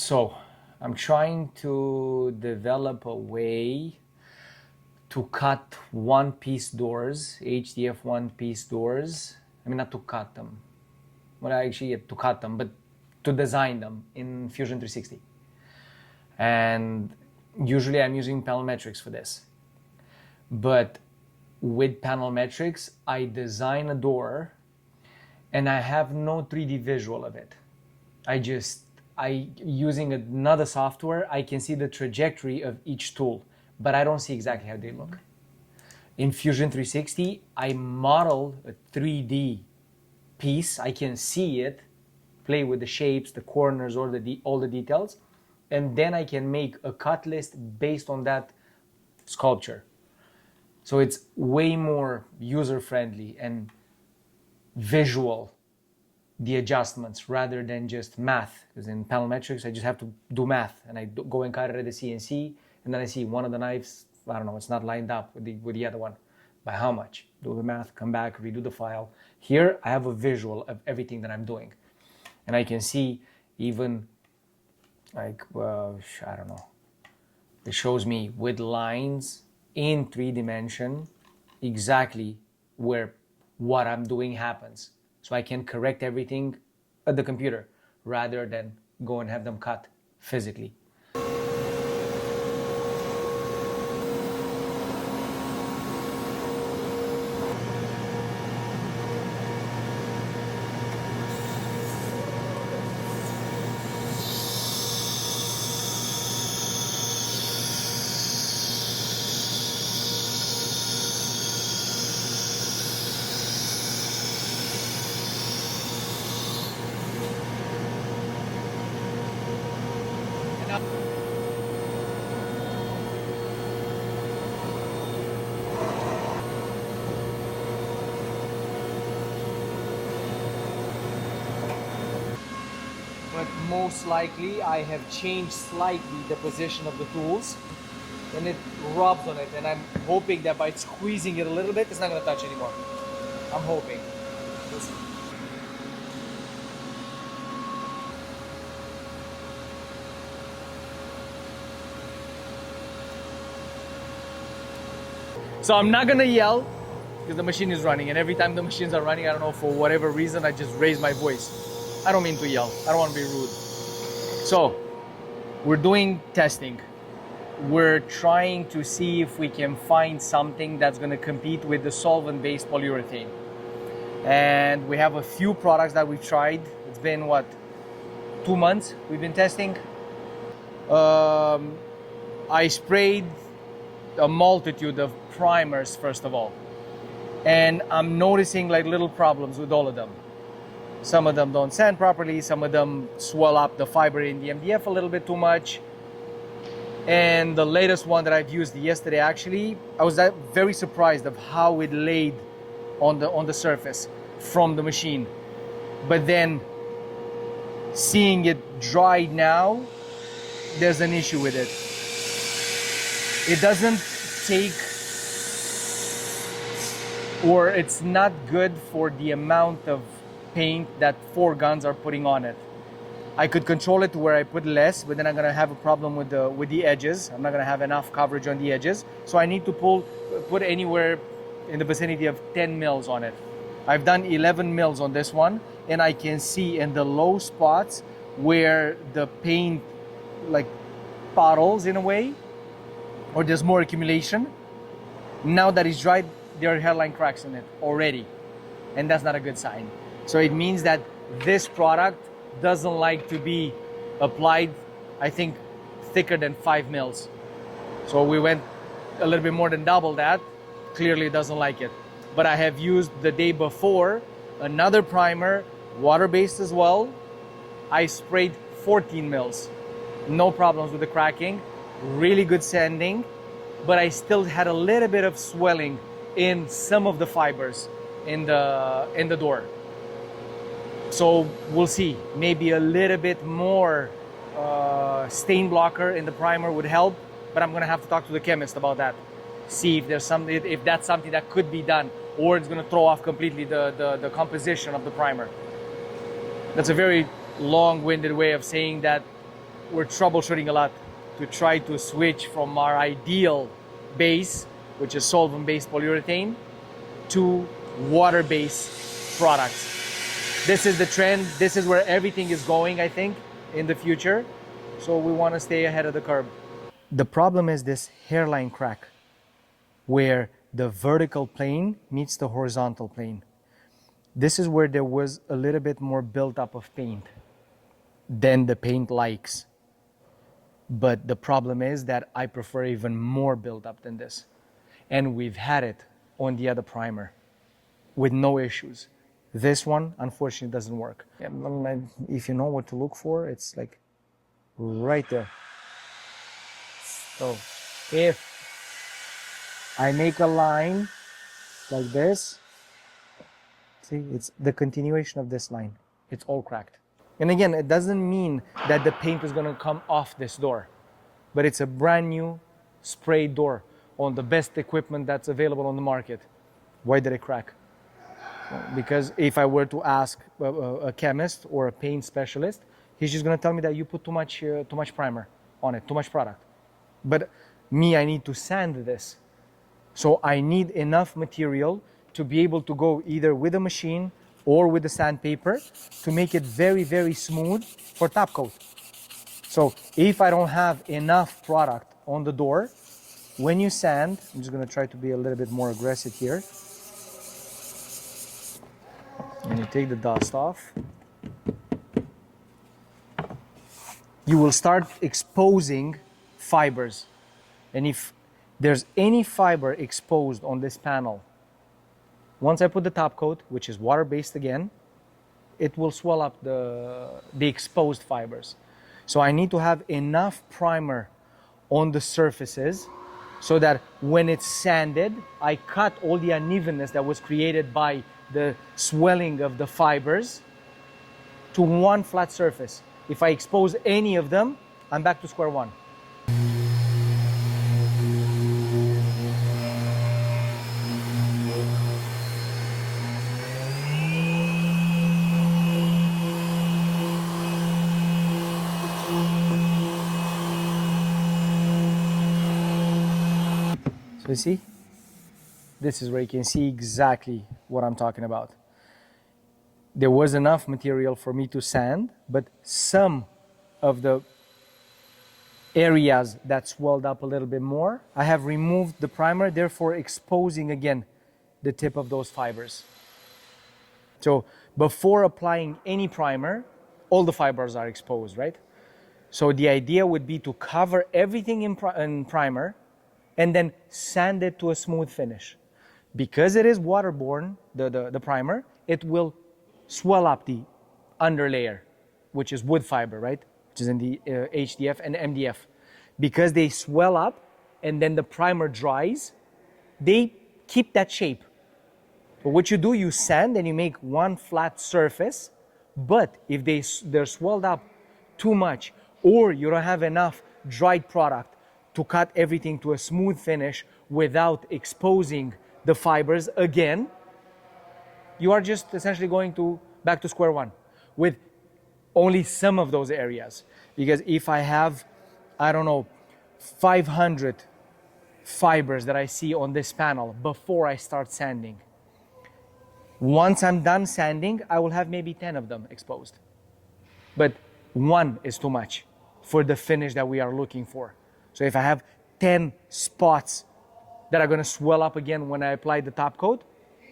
So I'm trying to develop a way to cut one-piece doors, HDF one-piece doors. I mean, not to cut them. Well, actually, to cut them, but to design them in Fusion 360. And usually I'm using Panometrics for this. But with Panometrics, I design a door and I have no 3D visual of it. Using another software, I can see the trajectory of each tool, but I don't see exactly how they look. In Fusion 360, I model a 3D piece. I can see it, play with the shapes, the corners, or all the details, and then I can make a cut list based on that sculpture. So it's way more user-friendly and visual, the adjustments, rather than just math. Because in Panometrics, I just have to do math, and I go and cut it at the CNC, and then I see one of the knives, I don't know, it's not lined up with the other one. By how much? Do the math, come back, redo the file. Here, I have a visual of everything that I'm doing. And I can see even, like, I don't know. It shows me with lines in 3D exactly where what I'm doing happens. So I can correct everything at the computer rather than go and have them cut physically. But most likely I have changed slightly the position of the tools and it rubs on it, and I'm hoping that by squeezing it a little bit, it's not going to touch anymore. I'm hoping. We'll see. So I'm not going to yell because the machine is running, and every time the machines are running, I don't know, for whatever reason, I just raise my voice. I don't mean to yell. I don't want to be rude. So, we're doing testing. We're trying to see if we can find something that's going to compete with the solvent-based polyurethane. And we have a few products that we've tried. It's been, what, 2 months we've been testing. I sprayed a multitude of primers, first of all. And I'm noticing like little problems with all of them. Some of them don't sand properly, some of them swell up the fiber in the MDF a little bit too much. And the latest one that I've used yesterday, actually, I was very surprised of how it laid on the surface from the machine. But then seeing it dried now, there's an issue with it. It doesn't take, or it's not good for the amount of paint that 4 guns are putting on it. I could control it to where I put less, but then I'm gonna have a problem with the edges. I'm not gonna have enough coverage on the edges. So I need to put anywhere in the vicinity of 10 mils on it. I've done 11 mils on this one, and I can see in the low spots where the paint like puddles in a way, or there's more accumulation. Now that it's dried, there are hairline cracks in it already, and that's not a good sign. So it means that this product doesn't like to be applied, I think, thicker than 5 mils. So we went a little bit more than double that. Clearly it doesn't like it. But I have used the day before another primer, water-based as well. I sprayed 14 mils. No problems with the cracking. Really good sanding. But I still had a little bit of swelling in some of the fibers in the door. So we'll see. Maybe a little bit more stain blocker in the primer would help, but I'm gonna have to talk to the chemist about that. See if there's something, if that's something that could be done, or it's gonna throw off completely the composition of the primer. That's a very long-winded way of saying that we're troubleshooting a lot to try to switch from our ideal base, which is solvent-based polyurethane, to water-based products. This is the trend. This is where everything is going, I think, in the future. So we want to stay ahead of the curve. The problem is this hairline crack, where the vertical plane meets the horizontal plane. This is where there was a little bit more buildup of paint than the paint likes. But the problem is that I prefer even more buildup than this. And we've had it on the other primer with no issues. This one, unfortunately, doesn't work. If you know what to look for, it's like right there. So if I make a line like this, see, it's the continuation of this line. It's all cracked. And again, it doesn't mean that the paint is gonna come off this door, but it's a brand new spray door on the best equipment that's available on the market. Why did it crack? Because if I were to ask a chemist or a paint specialist, he's just gonna tell me that you put too much primer on it, too much product. But me, I need to sand this. So I need enough material to be able to go either with a machine or with the sandpaper to make it very, very smooth for top coat. So if I don't have enough product on the door, when you sand, I'm just gonna try to be a little bit more aggressive here. And you take the dust off, you will start exposing fibers. And if there's any fiber exposed on this panel, once I put the top coat, which is water-based again, it will swell up the exposed fibers. So I need to have enough primer on the surfaces so that when it's sanded, I cut all the unevenness that was created by the swelling of the fibers to one flat surface. If I expose any of them, I'm back to square one. So you see, this is where you can see exactly what I'm talking about. There was enough material for me to sand, but some of the areas that swelled up a little bit more, I have removed the primer, therefore exposing again the tip of those fibers. So before applying any primer, all the fibers are exposed, right? So the idea would be to cover everything in primer and then sand it to a smooth finish. Because it is waterborne, the primer, it will swell up the underlayer, which is wood fiber, right? Which is in the HDF and MDF. Because they swell up and then the primer dries, they keep that shape. So what you do, you sand and you make one flat surface, but if they're swelled up too much or you don't have enough dried product to cut everything to a smooth finish without exposing the fibers again, you are just essentially going back to square one with only some of those areas. Because if I have, I don't know, 500 fibers that I see on this panel before I start sanding, once I'm done sanding, I will have maybe 10 of them exposed. But one is too much for the finish that we are looking for. So if I have 10 spots that are gonna swell up again when I apply the top coat,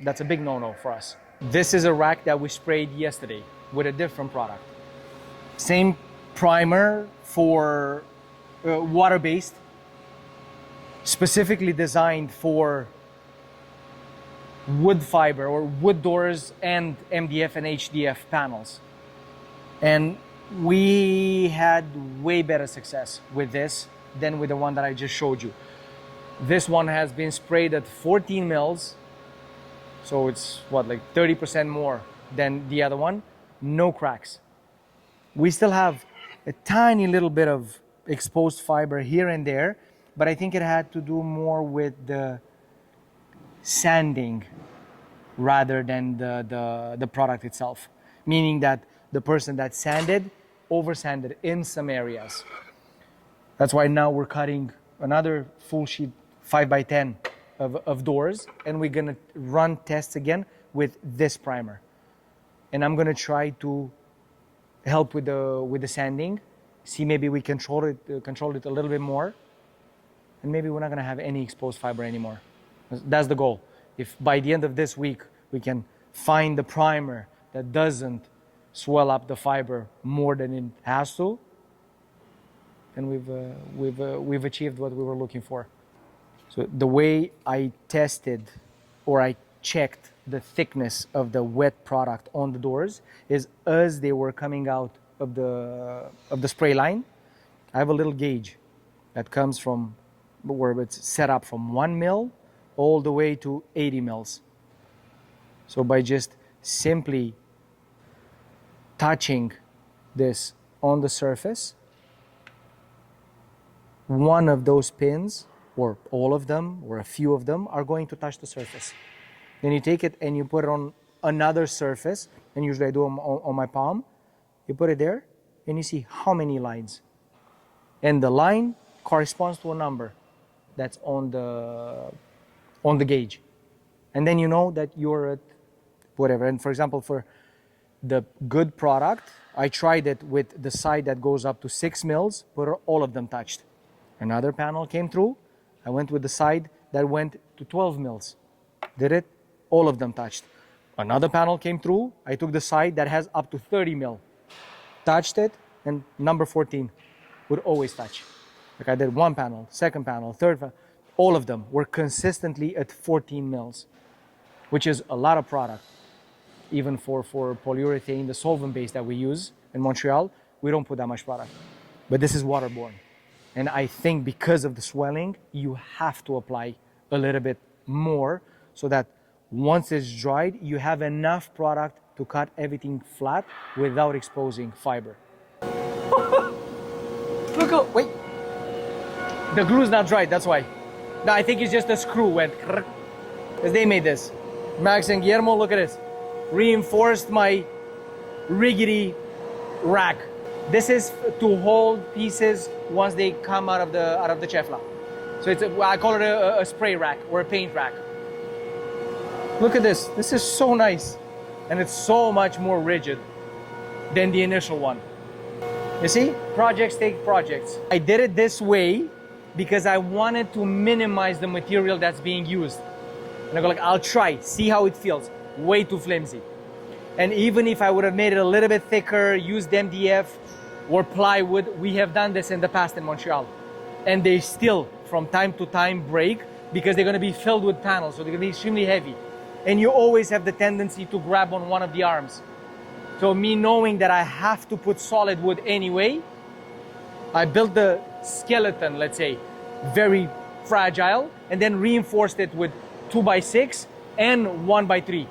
that's a big no-no for us. This is a rack that we sprayed yesterday with a different product. Same primer for water-based, specifically designed for wood fiber or wood doors and MDF and HDF panels. And we had way better success with this than with the one that I just showed you. This one has been sprayed at 14 mils, so it's what, like 30% more than the other one. No cracks. We still have a tiny little bit of exposed fiber here and there, but I think it had to do more with the sanding rather than the product itself. Meaning that the person that sanded over sanded in some areas. That's why now we're cutting another full sheet 5x10 of doors, and we're gonna run tests again with this primer. And I'm gonna try to help with the sanding, see maybe we control it a little bit more, and maybe we're not gonna have any exposed fiber anymore. That's the goal. If by the end of this week we can find the primer that doesn't swell up the fiber more than it has to, then we've achieved what we were looking for. So the way I tested or I checked the thickness of the wet product on the doors is as they were coming out of the spray line, I have a little gauge that comes from where it's set up from 1 mil all the way to 80 mils. So by just simply touching this on the surface, one of those pins, or all of them, or a few of them, are going to touch the surface. Then you take it and you put it on another surface, and usually I do them on my palm. You put it there, and you see how many lines. And the line corresponds to a number that's on the gauge. And then you know that you're at whatever. And for example, for the good product, I tried it with the side that goes up to 6 mils, but all of them touched. Another panel came through. I went with the side that went to 12 mils. Did it? All of them touched. Another panel came through. I took the side that has up to 30 mil. Touched it, and number 14 would always touch. Like I did one panel, second panel, third panel. All of them were consistently at 14 mils, which is a lot of product. Even for polyurethane, the solvent-based that we use in Montreal, we don't put that much product. But this is waterborne. And I think because of the swelling, you have to apply a little bit more so that once it's dried, you have enough product to cut everything flat without exposing fiber. Look, oh, wait. The glue's not dried, that's why. No, I think it's just the screw went, because they made this. Max and Guillermo, look at this. Reinforced my riggedy rack. This is to hold pieces once they come out of the chefla. So it's I call it a spray rack or a paint rack. Look at this. This is so nice, and it's so much more rigid than the initial one. You see, projects take projects. I did it this way because I wanted to minimize the material that's being used. And I go like, I'll try, see how it feels. Way too flimsy. And even if I would have made it a little bit thicker, used MDF or plywood, we have done this in the past in Montreal. And they still, from time to time, break because they're gonna be filled with panels, so they're gonna be extremely heavy. And you always have the tendency to grab on one of the arms. So me knowing that I have to put solid wood anyway, I built the skeleton, let's say, very fragile, and then reinforced it with 2x6 and 1x3.